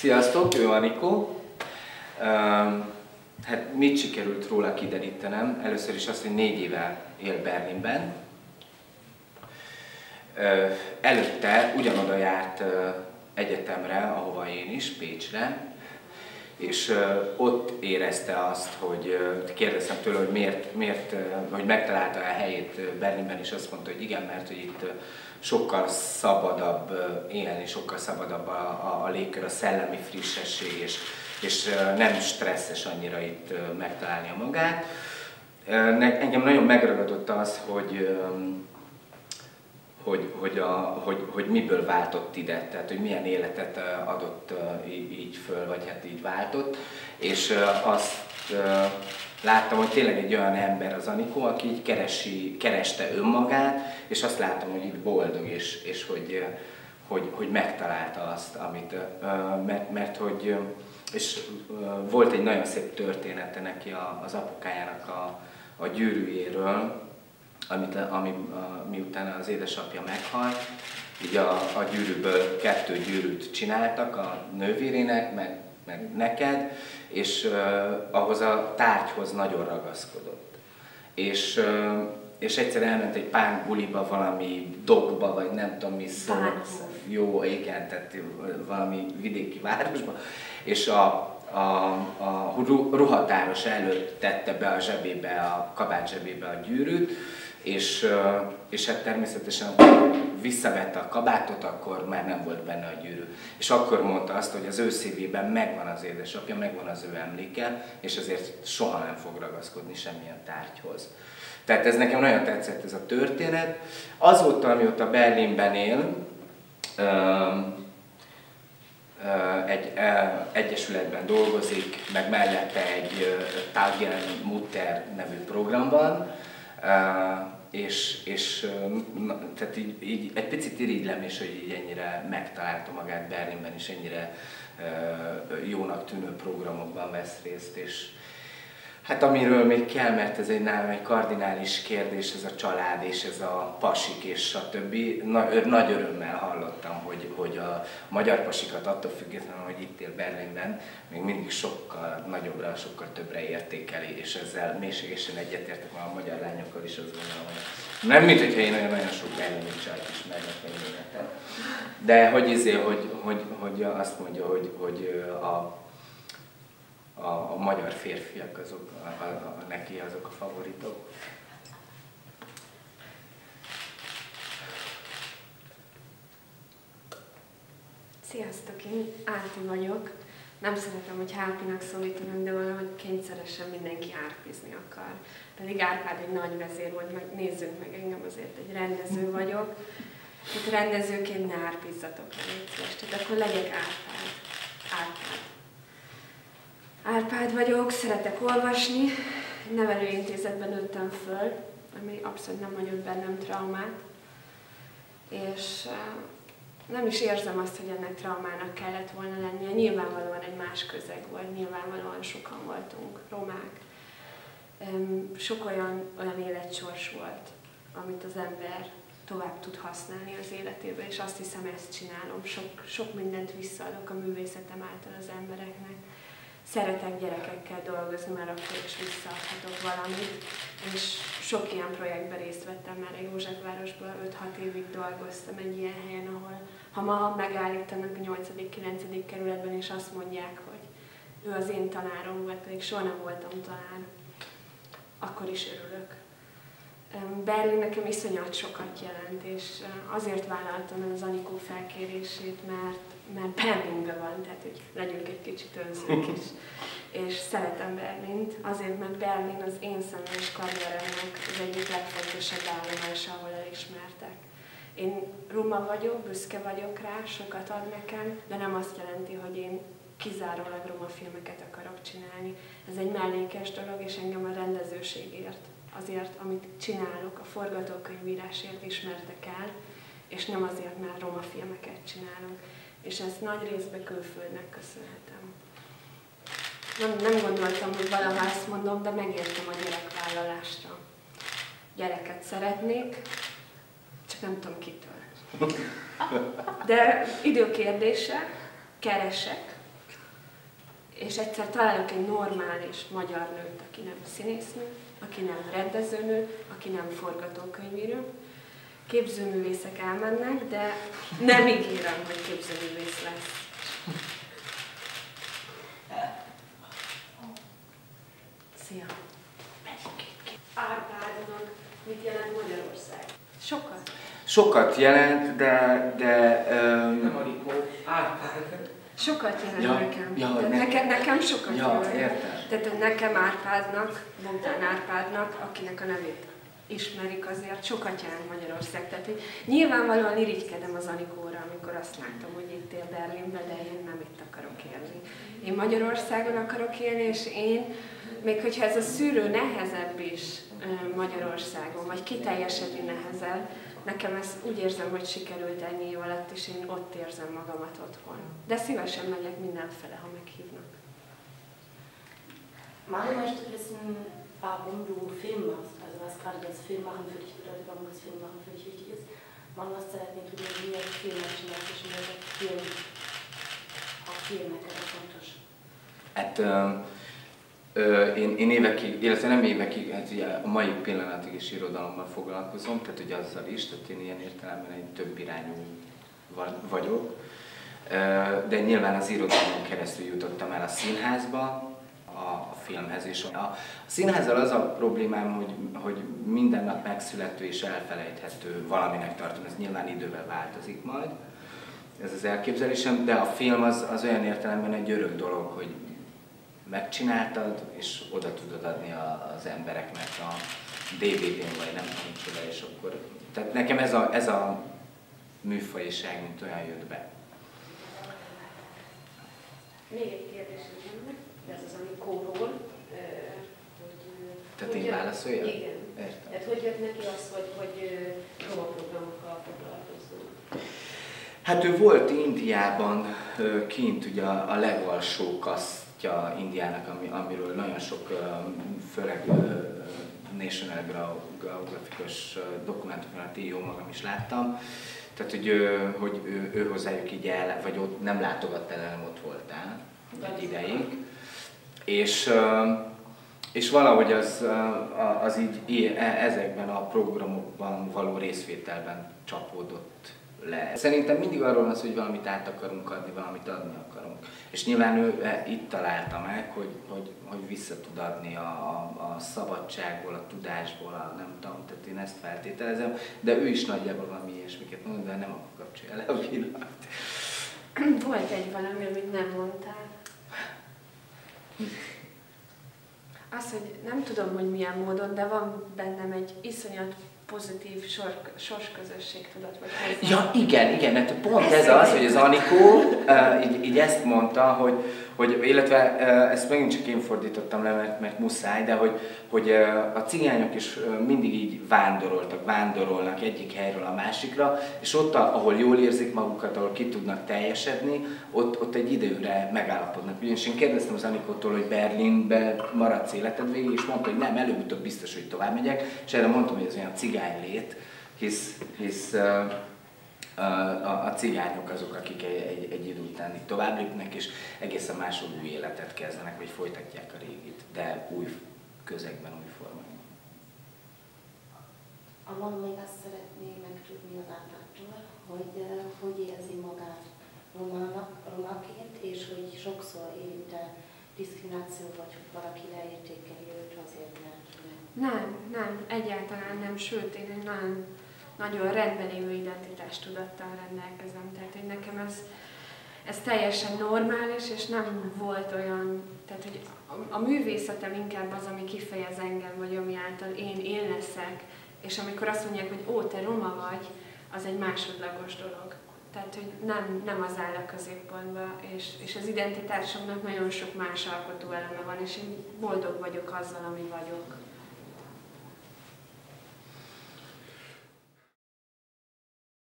Sziasztok, ő Anikó. Hát mit sikerült róla kiderítenem? Először is azt, hogy 4 éve él Berlinben. Előtte ugyanoda járt egyetemre, ahova én is, Pécsre, és ott érezte azt, hogy kérdeztem tőle, hogy miért hogy megtalálta a helyét Berlinben, és azt mondta, hogy igen, mert hogy itt sokkal szabadabb élni, sokkal szabadabb a légkör, a szellemi frissesség, és nem stresszes annyira itt megtalálni a magát. Engem nagyon megragadott az, hogy miből váltott ide, tehát hogy milyen életet adott így föl, vagy hát így váltott, és azt láttam, hogy tényleg egy olyan ember az Anikó, aki így kereste önmagát, és azt láttam, hogy így boldog, és hogy megtalálta azt, amit, mert hogy, és volt egy nagyon szép története neki az apukájának a gyűrűjéről, miután az édesapja meghalt, így a gyűrűből 2 gyűrűt csináltak a nővérének, meg neked, és ahhoz a tárgyhoz nagyon ragaszkodott. És egyszer elment egy punk buliba, valami dogba, vagy nem tudom mi szó. Jó, igen, tehát valami vidéki városba, és a ruhatáros előtt tette be a zsebébe, a kabát zsebébe a gyűrűt, és hát természetesen visszavette a kabátot, akkor már nem volt benne a gyűrű. És akkor mondta azt, hogy az ő szívében megvan az édesapja, megvan az ő emléke, és ezért soha nem fog ragaszkodni semmilyen tárgyhoz. Tehát ez nekem nagyon tetszett ez a történet. Azóta, amióta Berlinben él, egy egyesületben dolgozik, meg mellette egy Tagen Mutter nevű programban, és tehát így egy picit irigylem is, hogy így ennyire megtalálta magát Berlinben, és ennyire jónak tűnő programokban vesz részt, és hát amiről még kell, mert ez nálam egy kardinális kérdés, ez a család és ez a pasik és stb. Nagy örömmel hallottam, hogy a magyar pasikat attól függetlenül, hogy itt él Berlinben, még mindig sokkal nagyobbra, sokkal többre értékeli, és ezzel mélységesen egyetértek a magyar lányokkal is, azt gondolom, hogy nem mint hogyha én nagyon sok berlini csajt ismernek meg életet. De hogy azt mondja, hogy a magyar férfiak azok, neki azok a favoritok. Sziasztok, én Áti vagyok. Nem szeretem, hogy Hápinak szólítanak, de valahogy kényszeresen mindenki árpizni akar. Pedig Árpád egy nagy vezér volt, meg nézzünk meg, engem azért egy rendező vagyok. Tehát rendezőként ne árpizzatok le, légy szíves. Tehát akkor legyek Árpád. Árpád vagyok, szeretek olvasni, nevelőintézetben nőttem föl, ami abszolút nem hagyott bennem traumát, és nem is érzem azt, hogy ennek traumának kellett volna lennie. Nyilvánvalóan egy más közeg volt, nyilvánvalóan sokan voltunk romák. Sok olyan életsors volt, amit az ember tovább tud használni az életében, és azt hiszem, ezt csinálom. Sok mindent visszaadok a művészetem által az embereknek. Szeretek gyerekekkel dolgozni, mert akkor is visszaadhatok valamit, és sok ilyen projektben részt vettem már a Józsefvárosban, 5-6 évig dolgoztam egy ilyen helyen, ahol ha ma megállítanak a 8.-9. kerületben, és azt mondják, hogy ő az én tanárom volt, pedig soha nem voltam tanár, akkor is örülök. Berlin nekem iszonyat sokat jelent, és azért vállaltam az Anikó felkérését, mert Berlinben van, tehát hogy legyünk egy kicsit önzők is. És szeretem Berlint, azért, mert Berlin az én személyes karrieremnek az egyik legfontosabb állomása, ahol elismertek. Én roma vagyok, büszke vagyok rá, sokat ad nekem, de nem azt jelenti, hogy én kizárólag roma filmeket akarok csinálni. Ez egy mellékes dolog, és engem a rendezőségért, azért, amit csinálok, a forgatókönyvírásért ismertek el, és nem azért, mert roma filmeket csinálok. És ezt nagy részben külföldnek köszönhetem. Nem gondoltam, hogy valaha ezt mondom, de megértem a gyerekvállalásra. Gyereket szeretnék, csak nem tudom kitől. De időkérdése, keresek, és egyszer találok egy normális magyar nőt, aki nem színésznő, aki nem rendezőnő, aki nem forgatókönyvíró. Képzőművészek elmennek, de nem ígérem, hogy képzőművész lesz. Szia! Árpádnak mit jelent Magyarország? Sokat. Sokat jelent, de Nem Anikó, Árpád. Sokat jelent Ja, nekem. ja, Nekem sokat jelent. Értem. Tehát, hogy nekem Árpádnak, Bogdán Árpádnak, akinek a nevét ismerik, azért sokat jelent Magyarország. Tehát, hogy nyilvánvalóan irigykedem az Anikóra, amikor azt látom, hogy itt él Berlinben, de én nem itt akarok élni. Én Magyarországon akarok élni, és én, még hogyha ez a szűrő nehezebb is Magyarországon, vagy kiteljesedni nehezebb, nekem ez úgy érzem, hogy sikerült ennyi év alatt, és én ott érzem magamat otthon. De szívesen megyek mindenfele, ha meghívnak. Manu möchte wissen, warum du Film machst, also was gerade das Filmmachen für dich bedeutet, warum das Filmmachen für dich wichtig ist. Manu szeretnék tudni, hogy miért filmet csinálsz, és miért a filmek erre fontos. Hát én évekig, illetve nem évekig, hát ugye a mai pillanatig is irodalommal foglalkozom, tehát ugye azzal is, tehát én ilyen értelemben egy több irányú vagyok. De nyilván az irodalmon keresztül jutottam el a színházba, a filmhez is. A színházzal az a problémám, hogy minden nap megszülető és elfelejthető valaminek tartom, ez nyilván idővel változik majd, ez az elképzelésem, de a film az olyan értelemben egy örök dolog, hogy megcsináltad, és oda tudod adni az embereknek a DVD-n, vagy nem tudom micsoda, és akkor... Tehát nekem ez a műfajiság, mint olyan jött be. Még egy kérdésem van, de ez az Anikóról, hogy... Tehát én válaszoljam? Igen. Értem. Tehát hogy jött neki az, hogy roma programokkal foglalkozzunk? Hát ő volt Indiában kint, ugye a legalsó kasztja Indiának, amiről nagyon sok, főleg National Geographic-os dokumentumot én jó magam is láttam. Tehát, hogy ő hozzájuk így el, vagy ott nem látogattál el, nem ott voltál egy ideig. És valahogy az így ezekben a programokban való részvételben csapódott le. Szerintem mindig arról van szó, hogy valamit át akarunk adni, valamit adni akarunk. És nyilván ő itt találta meg, hogy vissza tud adni a szabadságból, a tudásból, nem tudom, tehát én ezt feltételezem, de ő is nagyjából valami ilyesmiket mond, de nem akkor kapcsolja le a pillanat. Volt egy valami, amit nem mondtál. Az, hogy nem tudom, hogy milyen módon, de van bennem egy iszonyat pozitív sorsközösségtudat, vagy hozzá. Ja, igen, hát pont ez az, hogy az Anikó így ezt mondta, illetve ezt megint csak én fordítottam le, mert muszáj, de hogy a cigányok is mindig így vándorolnak egyik helyről a másikra, és ott, ahol jól érzik magukat, ahol ki tudnak teljesedni, ott egy időre megállapodnak. Ugyanis én kérdeztem az Anikótól, hogy Berlinbe maradsz életed végig, és mondta, hogy nem, előbb-utóbb biztos, hogy tovább megyek, és erre mondtam, hogy ez olyan cigánylét, hisz a cigányok azok, akik egy idő után tovább lépnek, és egészen máshogy új életet kezdenek, vagy folytatják a régit, de új közegben, új formában. A Manu még azt szeretné megtudni az Árpádtól, hogy érzi magát romaként, és hogy sokszor érint-e diszkrimináció, vagy hogy valaki leértékeli őt azért, mert... Nem, egyáltalán nem, sőt, én egy nagyon rendben lévő identitástudattal rendelkezem, tehát hogy nekem ez teljesen normális, és nem volt olyan, tehát hogy a művészetem inkább az, ami kifejez engem, vagy ami által én leszek, és amikor azt mondják, hogy ó, te roma vagy, az egy másodlagos dolog. Tehát, hogy nem az áll a középpontba, és az identitásomnak nagyon sok más alkotó eleme van, és én boldog vagyok azzal, ami vagyok.